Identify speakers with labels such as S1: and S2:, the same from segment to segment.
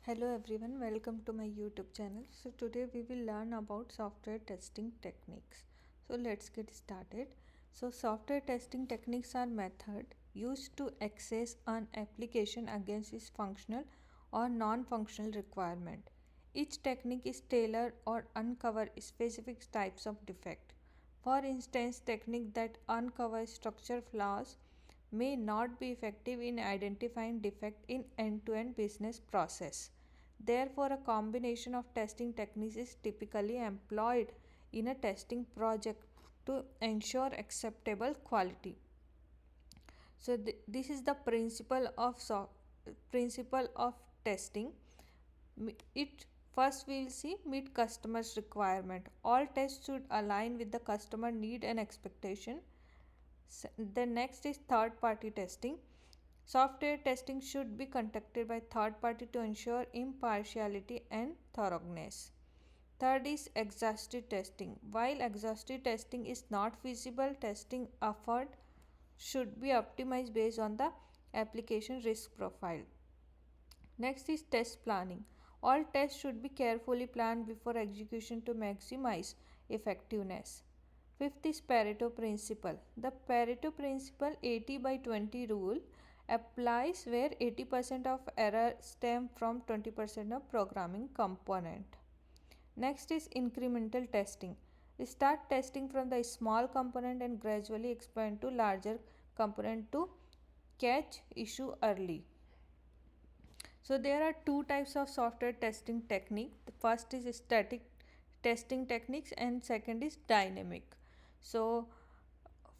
S1: Hello everyone, welcome to my YouTube channel. So today we will learn about software testing techniques. So let's get started. So software testing techniques are method used to assess an application against its functional or non-functional requirement. Each technique is tailored or uncover specific types of defect. For instance, technique that uncover structure flaws may not be effective in identifying defect in end-to-end business process. Therefore, a combination of testing techniques is typically employed in a testing project to ensure acceptable quality. So, this is the principle of testing. It first we will see meet customers requirement. All tests should align with the customer need and expectation. The next is third party testing. Software testing should be conducted by third party to ensure impartiality and thoroughness. Third is exhaustive testing. While exhaustive testing is not feasible, testing effort should be optimized based on the application risk profile. Next is test planning. All tests should be carefully planned before execution to maximize effectiveness. Fifth is Pareto principle. The Pareto principle 80 by 20 rule applies where 80% of error stem from 20% of programming component. Next is incremental testing. Start testing from the small component and gradually expand to larger component to catch issue early. So there are two types of software testing technique. The first is static testing techniques and second is dynamic. So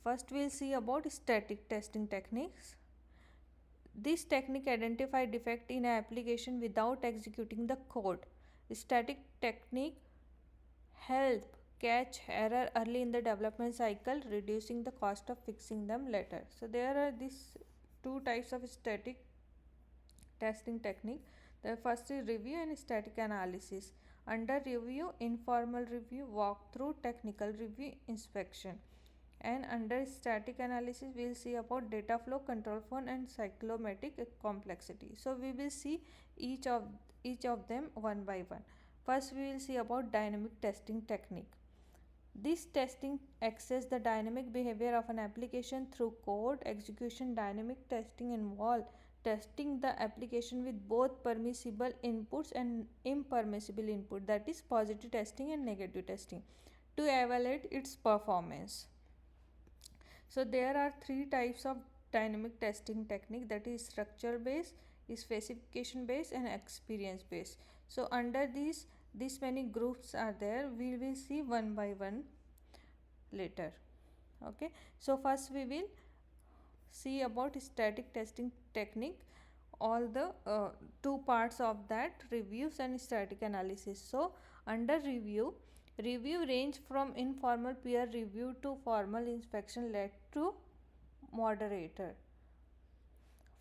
S1: first we'll see about static testing techniques. This technique identifies defect in an application without executing the code. Static technique help catch error early in the development cycle, reducing the cost of fixing them later. So there are these two types of static testing technique. The first is review and static analysis. Under review, informal review, walkthrough, technical review, inspection. And under static analysis, we will see about data flow, control flow, and cyclomatic complexity. So we will see each of them one by one. First, we will see about dynamic testing technique. This testing assesses the dynamic behavior of an application through code execution. Dynamic testing involves testing the application with both permissible inputs and impermissible input, that is positive testing and negative testing, to evaluate its performance. So there are three types of dynamic testing technique, that is structure based, specification based and experience based. So under these many groups are there, we will see one by one later. Okay, so first we will see about static testing technique, all the two parts of that, reviews and static analysis. So under review range from informal peer review to formal inspection led to moderator.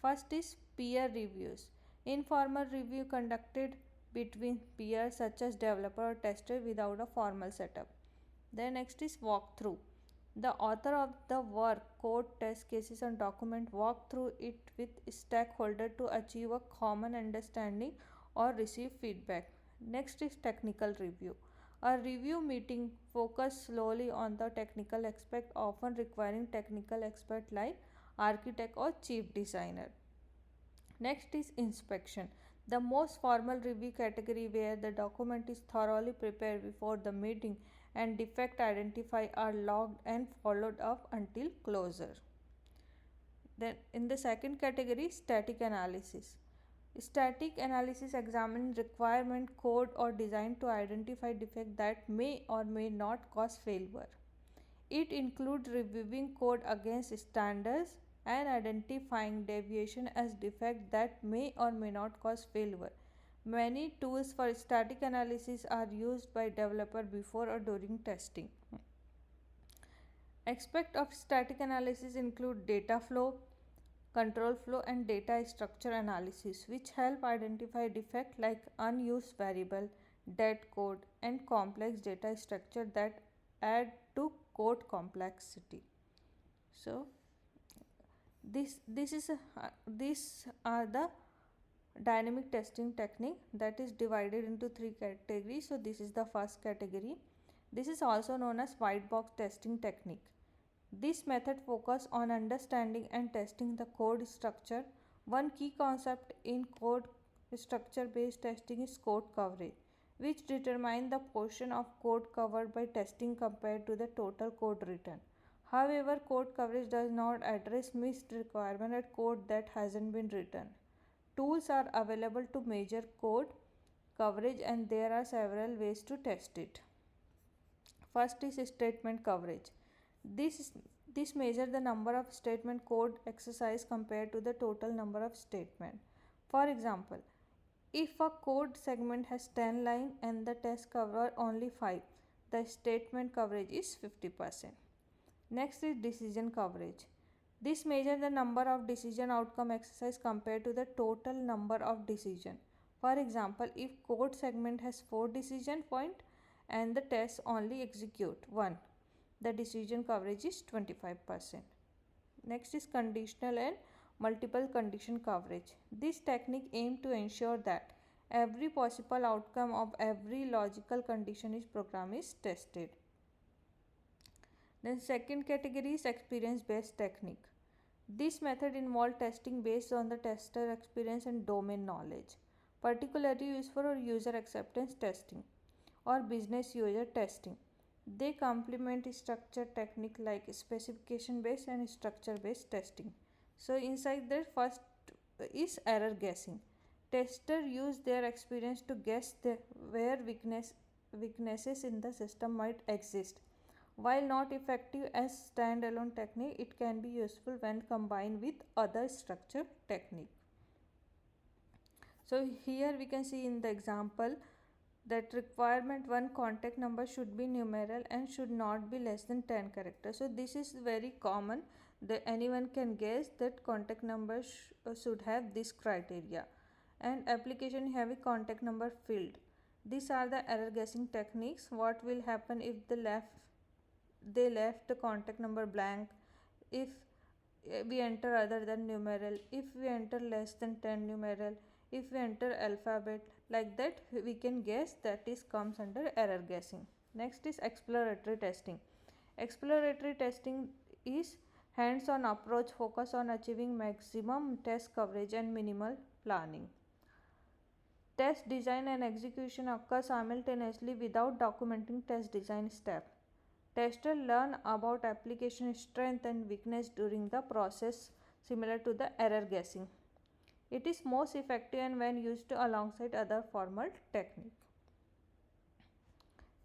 S1: First is peer reviews. Informal review conducted between peers such as developer or tester without a formal setup. Then next is walkthrough. The author of the work code test cases and document walk through it with stakeholder to achieve a common understanding or receive feedback. Next is technical review. A review meeting focus slowly on the technical aspect, often requiring technical expert like architect or chief designer. Next is inspection, the most formal review category where the document is thoroughly prepared before the meeting and defect identified are logged and followed up until closure. Then in the second category, static analysis. Static analysis examines requirement code or design to identify defect that may or may not cause failure. It includes reviewing code against standards and identifying deviation as defect that may or may not cause failure. Many tools for static analysis are used by developer before or during testing. Aspects of static analysis include data flow, control flow and data structure analysis, which help identify defects like unused variable, dead code and complex data structure that add to code complexity. So these are the dynamic testing technique that is divided into three categories. So this is the first category. This is also known as white box testing technique. This method focuses on understanding and testing the code structure. One key concept in code structure based testing is code coverage, which determines the portion of code covered by testing compared to the total code written. However, code coverage does not address missed requirement and code that hasn't been written. Tools are available to measure code coverage, and there are several ways to test it. First is statement coverage. This this measures the number of statement code exercise compared to the total number of statement. For example, if a code segment has 10 lines and the test cover only 5, the statement coverage is 50%. Next is decision coverage. This measures the number of decision outcome exercise compared to the total number of decision. For example, if code segment has 4 decision point and the test only execute 1, the decision coverage is 25%. Next is conditional and multiple condition coverage. This technique aims to ensure that every possible outcome of every logical condition is program is tested. Then second category is experience based technique. This method involves testing based on the tester experience and domain knowledge, particularly used for user acceptance testing or business user testing. They complement structured technique like specification based and structure based testing. So inside that, first is error guessing. Tester use their experience to guess where weaknesses in the system might exist. While not effective as standalone technique, it can be useful when combined with other structured technique. So here we can see in the example that requirement 1 contact number should be numeral and should not be less than 10 characters. So this is very common that anyone can guess that contact number should have this criteria, and application have a contact number field. These are the error guessing techniques. What will happen if they left the contact number blank, if we enter other than numeral, if we enter less than 10 numeral, if we enter alphabet, like that we can guess that is comes under error guessing. Next is exploratory testing. Exploratory testing is hands-on approach focus on achieving maximum test coverage and minimal planning. Test design and execution occur simultaneously without documenting test design step. Testers learn about application strength and weakness during the process, similar to the error guessing. It is most effective and when used alongside other formal technique.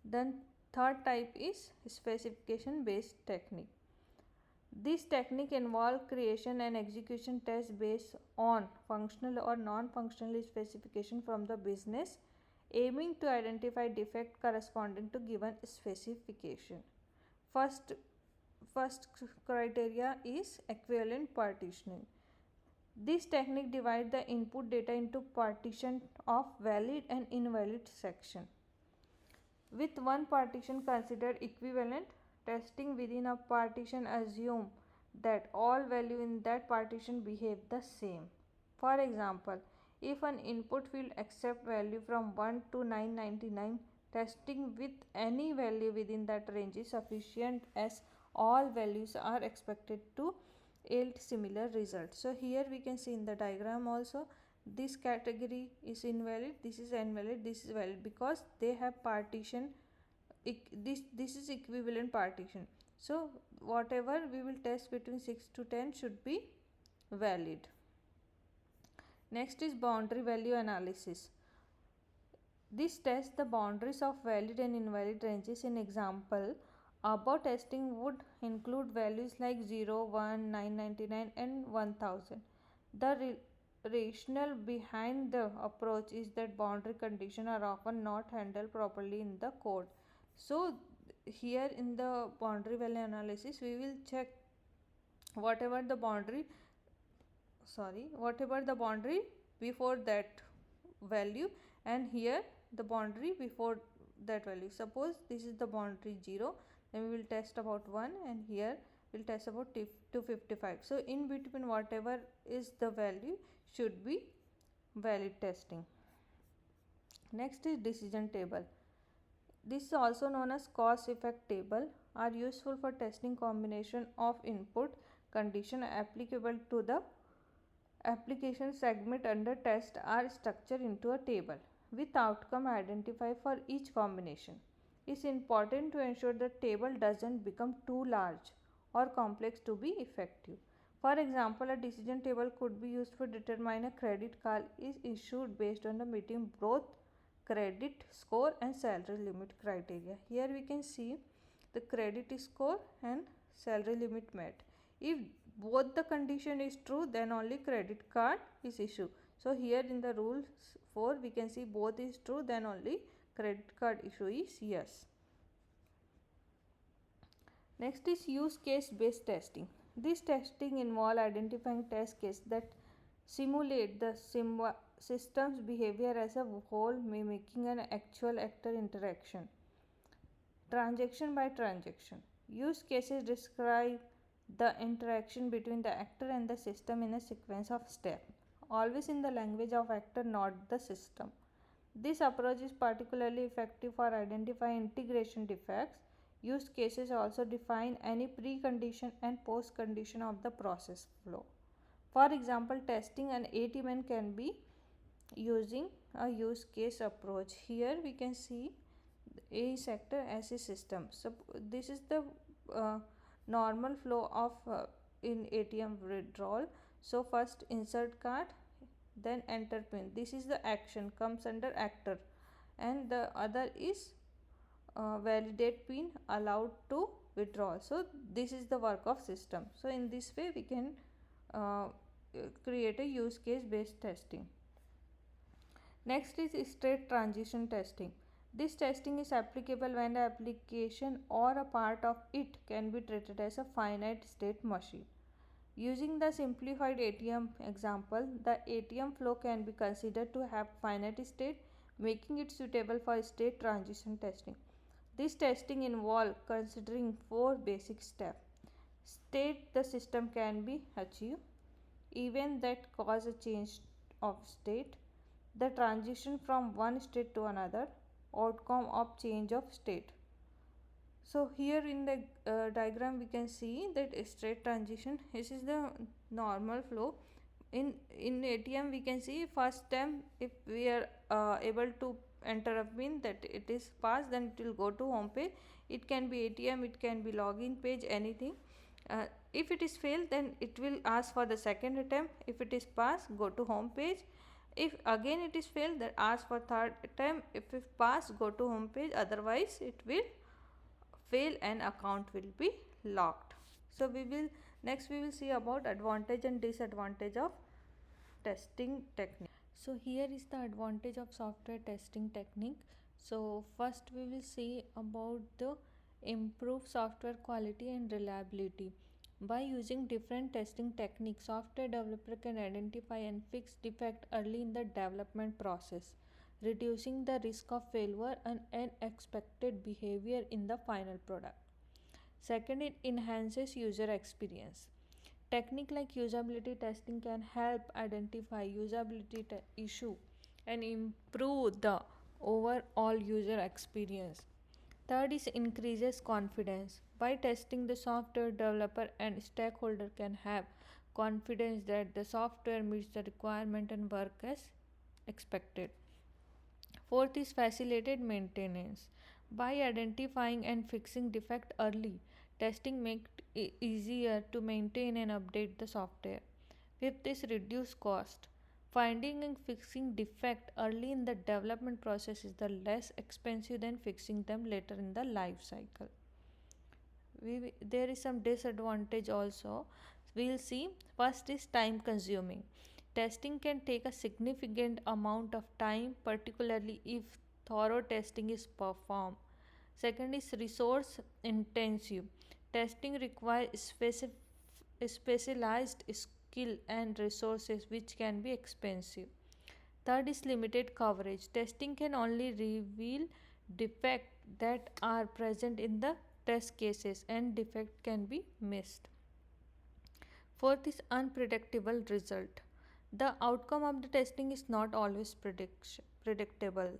S1: Then third type is specification based technique. This technique involves creation and execution tests based on functional or non-functional specification from the business, aiming to identify defect corresponding to given specification. First, first criteria is equivalent partitioning. This technique divides the input data into partition of valid and invalid section. With one partition considered equivalent, testing within a partition assume that all value in that partition behave the same. For example, if an input field accept value from 1 to 999, testing with any value within that range is sufficient as all values are expected to yield similar results. So here we can see in the diagram also, this category is invalid, this is invalid, this is valid, because they have partition. This is equivalent partition. So whatever we will test between 6 to 10 should be valid. Next is boundary value analysis. This tests the boundaries of valid and invalid ranges. In example, above testing would include values like 0, 1, 999 and 1000. The rationale behind the approach is that boundary conditions are often not handled properly in the code. So here in the boundary value analysis we will check whatever the boundary before that value, and here the boundary before that value. Suppose this is the boundary 0, then we will test about 1, and here we will test about 255. So in between whatever is the value should be valid testing. Next is decision table. This is also known as cause effect table, are useful for testing combination of input condition applicable to the application segment under test are structured into a table with outcome identified for each combination. It's important to ensure the table doesn't become too large or complex to be effective. For example, a decision table could be used to determine a credit card is issued based on the meeting both credit score and salary limit criteria. Here we can see the credit score and salary limit met. If both the condition is true, then only credit card is issued. So here in the rules 4 we can see both is true, then only credit card issue is yes. Next is use case based testing. This testing involves identifying test cases that simulate the system's behavior as a whole, mimicking an actual actor interaction. Transaction by transaction. Use cases describe the interaction between the actor and the system in a sequence of steps, always in the language of actor, not the system. This approach is particularly effective for identifying integration defects. Use cases also define any precondition and postcondition of the process flow. For example, testing an ATM can be using a use case approach. Here we can see A sector as a system. So this is the uh, normal flow of in ATM withdrawal. So first insert card, then enter pin. This is the action comes under actor, and the other is validate pin allowed to withdraw. So this is the work of system. So in this way we can uh, create a use case based testing. Next is state transition testing. This testing is applicable when the application or a part of it can be treated as a finite state machine. Using the simplified ATM example, the ATM flow can be considered to have finite state, making it suitable for state transition testing. This testing involves considering four basic steps. State the system can be achieved, event that cause a change of state, the transition from one state to another, outcome of change of state. So here in the diagram we can see that state transition, this is the normal flow. In ATM we can see first time if we are able to enter a pin that it is passed, then it will go to home page. It can be ATM, it can be login page, anything. If it is failed, then it will ask for the second attempt. If it is passed, go to home page. If again it is failed, then ask for third attempt. If it pass, go to home page, otherwise it will fail and account will be locked. So we will see about advantage and disadvantage of testing technique. So here is the advantage of software testing technique. So first we will see about the improved software quality and reliability. By using different testing techniques, software developer can identify and fix defect early in the development process, reducing the risk of failure and unexpected behavior in the final product. Second, it enhances user experience. Technique like usability testing can help identify usability issue and improve the overall user experience. Third is increases confidence. By testing the software, developer and stakeholder can have confidence that the software meets the requirement and work as expected. Fourth is facilitated maintenance. By identifying and fixing defect early, testing makes it easier to maintain and update the software. Fifth is reduce cost. Finding and fixing defect early in the development process is the less expensive than fixing them later in the life cycle. There is some disadvantage also. We'll see. First is time consuming. Testing can take a significant amount of time, particularly if thorough testing is performed. Second is resource intensive. Testing requires specialized skill and resources which can be expensive. Third is limited coverage. Testing can only reveal defects that are present in the test cases and defect can be missed. Fourth is unpredictable result. The outcome of the testing is not always predictable,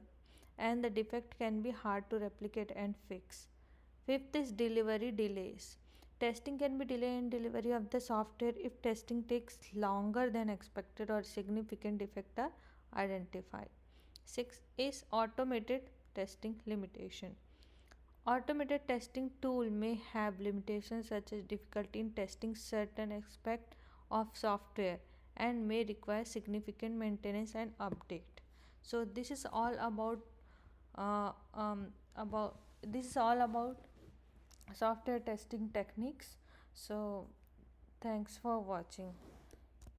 S1: and the defect can be hard to replicate and fix. Fifth is delivery delays. Testing can be delayed in delivery of the software if testing takes longer than expected or significant defects are identified. Sixth is automated testing limitation. Automated testing tool may have limitations such as difficulty in testing certain aspects of software and may require significant maintenance and update. So uh, um, this is all about software testing techniques. So thanks for watching.